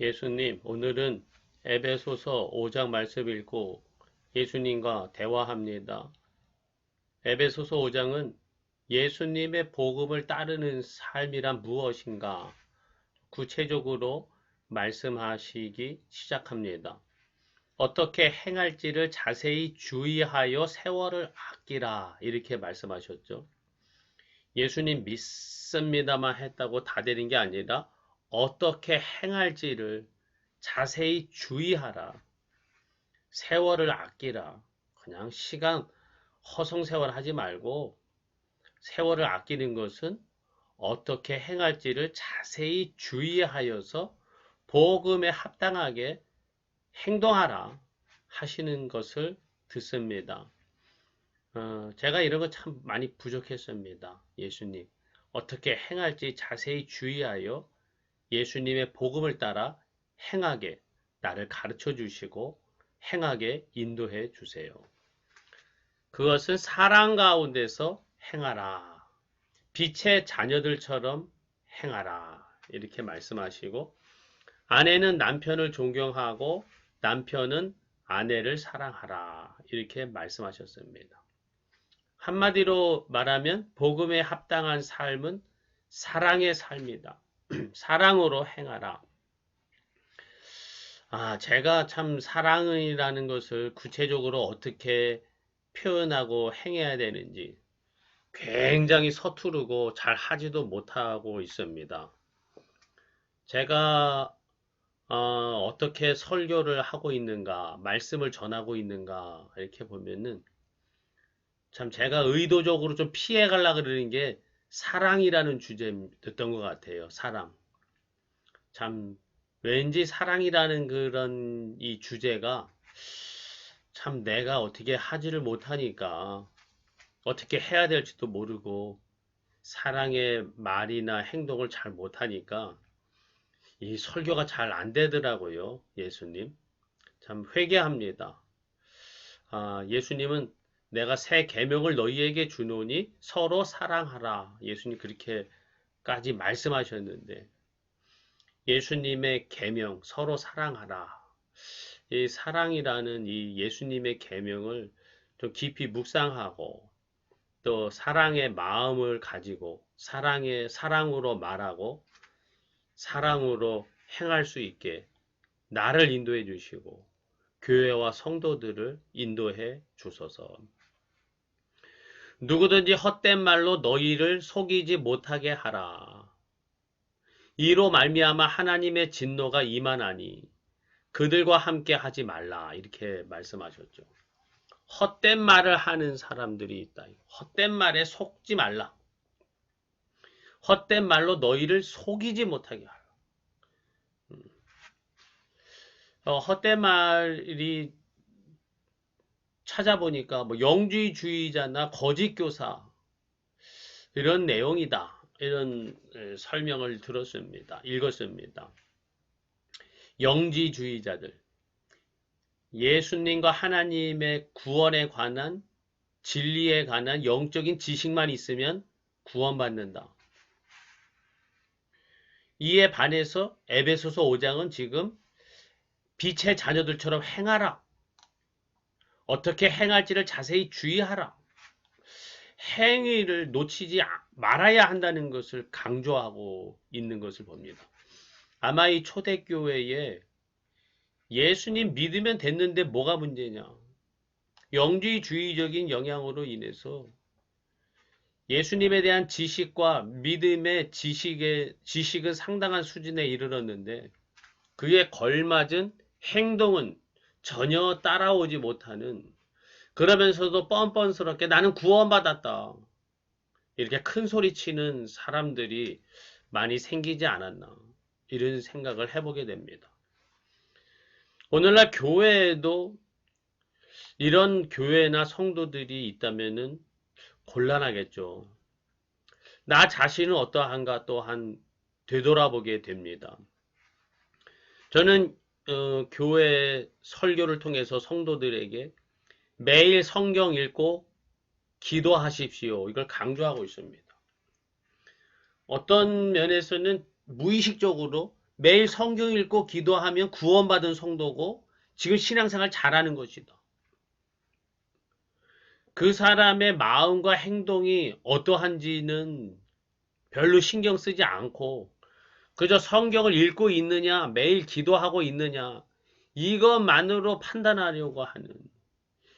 예수님, 오늘은 에베소서 5장 말씀 읽고 예수님과 대화합니다. 에베소서 5장은 예수님의 복음을 따르는 삶이란 무엇인가 구체적으로 말씀하시기 시작합니다. 어떻게 행할지를 자세히 주의하여 세월을 아끼라 이렇게 말씀하셨죠. 예수님 믿습니다만 했다고 다 되는 게 아니라 어떻게 행할지를 자세히 주의하라. 세월을 아끼라. 그냥 시간 허송세월 하지 말고 세월을 아끼는 것은 어떻게 행할지를 자세히 주의하여서 복음에 합당하게 행동하라 하시는 것을 듣습니다. 제가 이런 거 참 많이 부족했습니다. 예수님. 어떻게 행할지 자세히 주의하여 예수님의 복음을 따라 행하게 나를 가르쳐 주시고 행하게 인도해 주세요. 그것은 사랑 가운데서 행하라. 빛의 자녀들처럼 행하라. 이렇게 말씀하시고 아내는 남편을 존경하고 남편은 아내를 사랑하라. 이렇게 말씀하셨습니다. 한마디로 말하면 복음에 합당한 삶은 사랑의 삶이다. 사랑으로 행하라. 제가 참 사랑이라는 것을 구체적으로 어떻게 표현하고 행해야 되는지 굉장히 서투르고 잘 하지도 못하고 있습니다. 제가 어떻게 설교를 하고 있는가, 말씀을 전하고 있는가 이렇게 보면은 참 제가 의도적으로 좀 피해 가려고 그러는 게 사랑이라는 주제였던 것 같아요. 사랑. 참 왠지 사랑이라는 그런 이 주제가 참 내가 어떻게 하지를 못하니까 어떻게 해야 될지도 모르고 사랑의 말이나 행동을 잘 못하니까 이 설교가 잘 안 되더라고요. 예수님. 참 회개합니다. 예수님은 내가 새 계명을 너희에게 주노니 서로 사랑하라. 예수님 그렇게까지 말씀하셨는데 예수님의 계명 서로 사랑하라. 이 사랑이라는 이 예수님의 계명을 좀 깊이 묵상하고 또 사랑의 마음을 가지고 사랑으로 말하고 사랑으로 행할 수 있게 나를 인도해 주시고 교회와 성도들을 인도해 주소서. 누구든지 헛된 말로 너희를 속이지 못하게 하라. 이로 말미암아 하나님의 진노가 임하나니 그들과 함께 하지 말라. 이렇게 말씀하셨죠. 헛된 말을 하는 사람들이 있다. 헛된 말에 속지 말라. 헛된 말로 너희를 속이지 못하게 하라. 헛된 말이 찾아보니까 뭐 영지주의자나 거짓교사 이런 내용이다. 이런 설명을 들었습니다. 읽었습니다. 영지주의자들. 예수님과 하나님의 구원에 관한 진리에 관한 영적인 지식만 있으면 구원받는다. 이에 반해서 에베소서 5장은 지금 빛의 자녀들처럼 행하라. 어떻게 행할지를 자세히 주의하라. 행위를 놓치지 말아야 한다는 것을 강조하고 있는 것을 봅니다. 아마 이 초대교회에 예수님 믿으면 됐는데 뭐가 문제냐. 영지주의적인 영향으로 인해서 예수님에 대한 지식과 믿음의 지식은 상당한 수준에 이르렀는데 그에 걸맞은 행동은 전혀 따라오지 못하는 그러면서도 뻔뻔스럽게 나는 구원받았다. 이렇게 큰 소리 치는 사람들이 많이 생기지 않았나. 이런 생각을 해보게 됩니다. 오늘날 교회에도 이런 교회나 성도들이 있다면은 곤란하겠죠. 나 자신은 어떠한가 또한 되돌아보게 됩니다. 저는 교회 설교를 통해서 성도들에게 매일 성경 읽고 기도하십시오. 이걸 강조하고 있습니다. 어떤 면에서는 무의식적으로 매일 성경 읽고 기도하면 구원받은 성도고 지금 신앙생활 잘하는 것이다. 그 사람의 마음과 행동이 어떠한지는 별로 신경 쓰지 않고 그저 성경을 읽고 있느냐, 매일 기도하고 있느냐, 이것만으로 판단하려고 하는,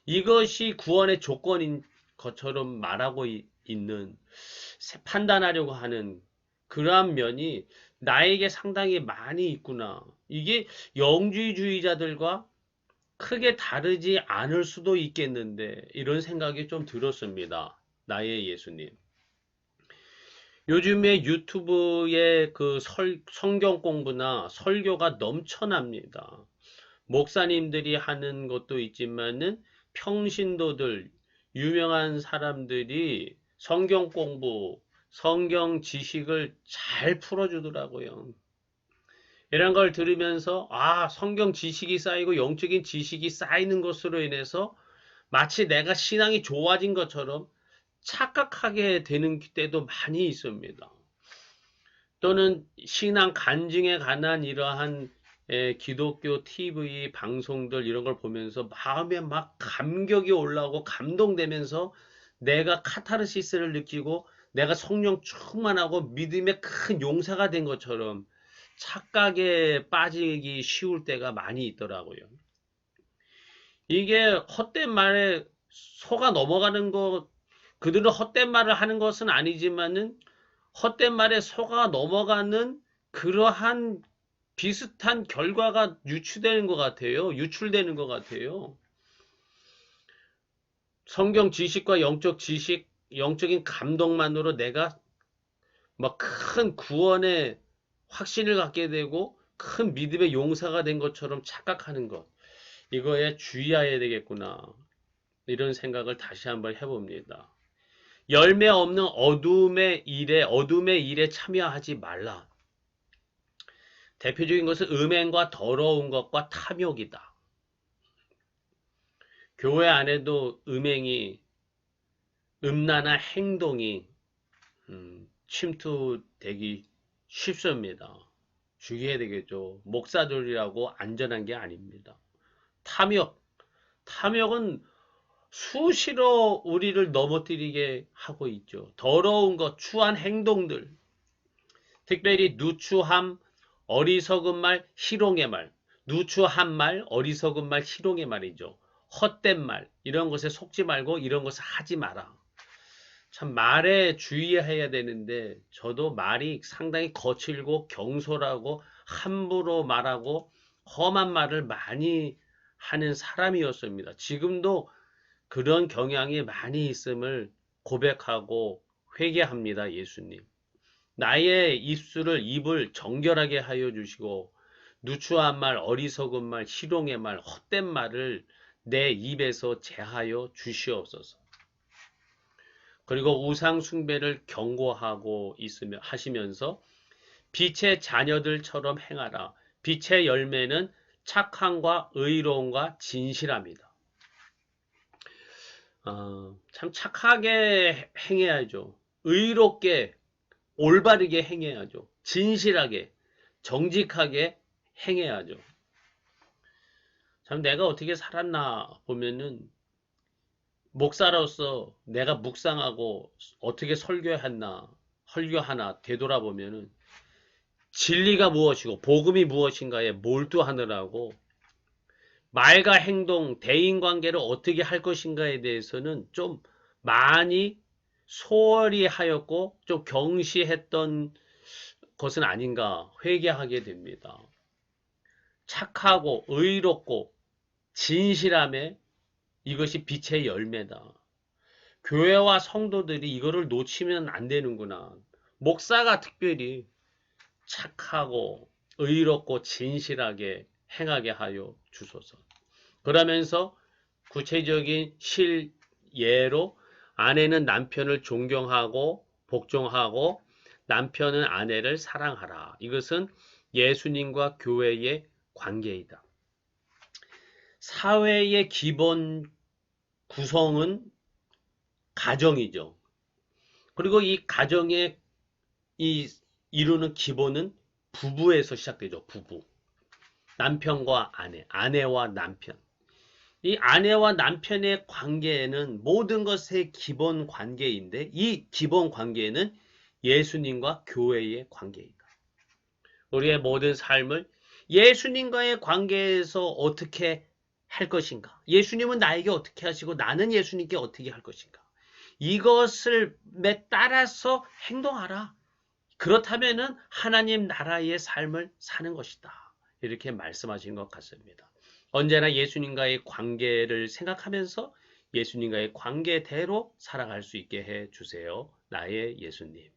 이것이 구원의 조건인 것처럼 말하고 있는, 판단하려고 하는 그러한 면이 나에게 상당히 많이 있구나. 이게 영주주의자들과 크게 다르지 않을 수도 있겠는데, 이런 생각이 좀 들었습니다. 나의 예수님. 요즘에 유튜브에 그 성경 공부나 설교가 넘쳐납니다. 목사님들이 하는 것도 있지만은 평신도들, 유명한 사람들이 성경 공부, 성경 지식을 잘 풀어주더라고요. 이런 걸 들으면서 성경 지식이 쌓이고 영적인 지식이 쌓이는 것으로 인해서 마치 내가 신앙이 좋아진 것처럼 착각하게 되는 때도 많이 있습니다. 또는 신앙 간증에 관한 이러한 기독교 TV 방송들 이런 걸 보면서 마음에 막 감격이 올라오고 감동되면서 내가 카타르시스를 느끼고 내가 성령 충만하고 믿음의 큰 용사가 된 것처럼 착각에 빠지기 쉬울 때가 많이 있더라고요. 이게 헛된 말에 속아 넘어가는 것, 그들은 헛된 말을 하는 것은 아니지만은 헛된 말에 속아 넘어가는 그러한 비슷한 결과가 유출되는 것 같아요. 유출되는 것 같아요. 성경 지식과 영적 지식, 영적인 감동만으로 내가 막 큰 구원의 확신을 갖게 되고 큰 믿음의 용사가 된 것처럼 착각하는 것. 이거에 주의해야 되겠구나. 이런 생각을 다시 한번 해봅니다. 열매 없는 어둠의 일에 참여하지 말라. 대표적인 것은 음행과 더러운 것과 탐욕이다. 교회 안에도 음란한 행동이 침투되기 쉽습니다. 주의해야 되겠죠. 목사들이라고 안전한 게 아닙니다. 탐욕은 수시로 우리를 넘어뜨리게 하고 있죠. 더러운 것, 추한 행동들, 특별히 누추함, 어리석은 말, 희롱의 말, 누추한 말, 어리석은 말, 희롱의 말이죠. 헛된 말, 이런 것에 속지 말고 이런 것을 하지 마라. 참 말에 주의해야 되는데 저도 말이 상당히 거칠고 경솔하고 함부로 말하고 험한 말을 많이 하는 사람이었습니다. 지금도 그런 경향이 많이 있음을 고백하고 회개합니다. 예수님. 나의 입을 정결하게 하여 주시고 누추한 말, 어리석은 말, 희롱의 말, 헛된 말을 내 입에서 제하여 주시옵소서. 그리고 우상 숭배를 경고하고 하시면서 빛의 자녀들처럼 행하라. 빛의 열매는 착함과 의로움과 진실합니다. 참 착하게 행해야죠. 의롭게 올바르게 행해야죠. 진실하게 정직하게 행해야죠. 참 내가 어떻게 살았나 보면은 목사로서 내가 묵상하고 어떻게 설교하나 되돌아보면은 진리가 무엇이고 복음이 무엇인가에 몰두하느라고 말과 행동, 대인관계를 어떻게 할 것인가에 대해서는 좀 많이 소홀히 하였고 좀 경시했던 것은 아닌가 회개하게 됩니다. 착하고 의롭고 진실함에 이것이 빛의 열매다. 교회와 성도들이 이거를 놓치면 안 되는구나. 목사가 특별히 착하고 의롭고 진실하게 행하게 하여 주소서. 그러면서 구체적인 실예로 아내는 남편을 존경하고 복종하고 남편은 아내를 사랑하라. 이것은 예수님과 교회의 관계이다. 사회의 기본 구성은 가정이죠. 그리고 이 가정의 이루는 기본은 부부에서 시작되죠. 부부. 남편과 아내, 아내와 남편. 이 아내와 남편의 관계에는 모든 것의 기본 관계인데 이 기본 관계는 예수님과 교회의 관계이다. 우리의 모든 삶을 예수님과의 관계에서 어떻게 할 것인가? 예수님은 나에게 어떻게 하시고 나는 예수님께 어떻게 할 것인가? 이것을 따라서 행동하라. 그렇다면은 하나님 나라의 삶을 사는 것이다. 이렇게 말씀하신 것 같습니다. 언제나 예수님과의 관계를 생각하면서 예수님과의 관계대로 살아갈 수 있게 해 주세요. 나의 예수님.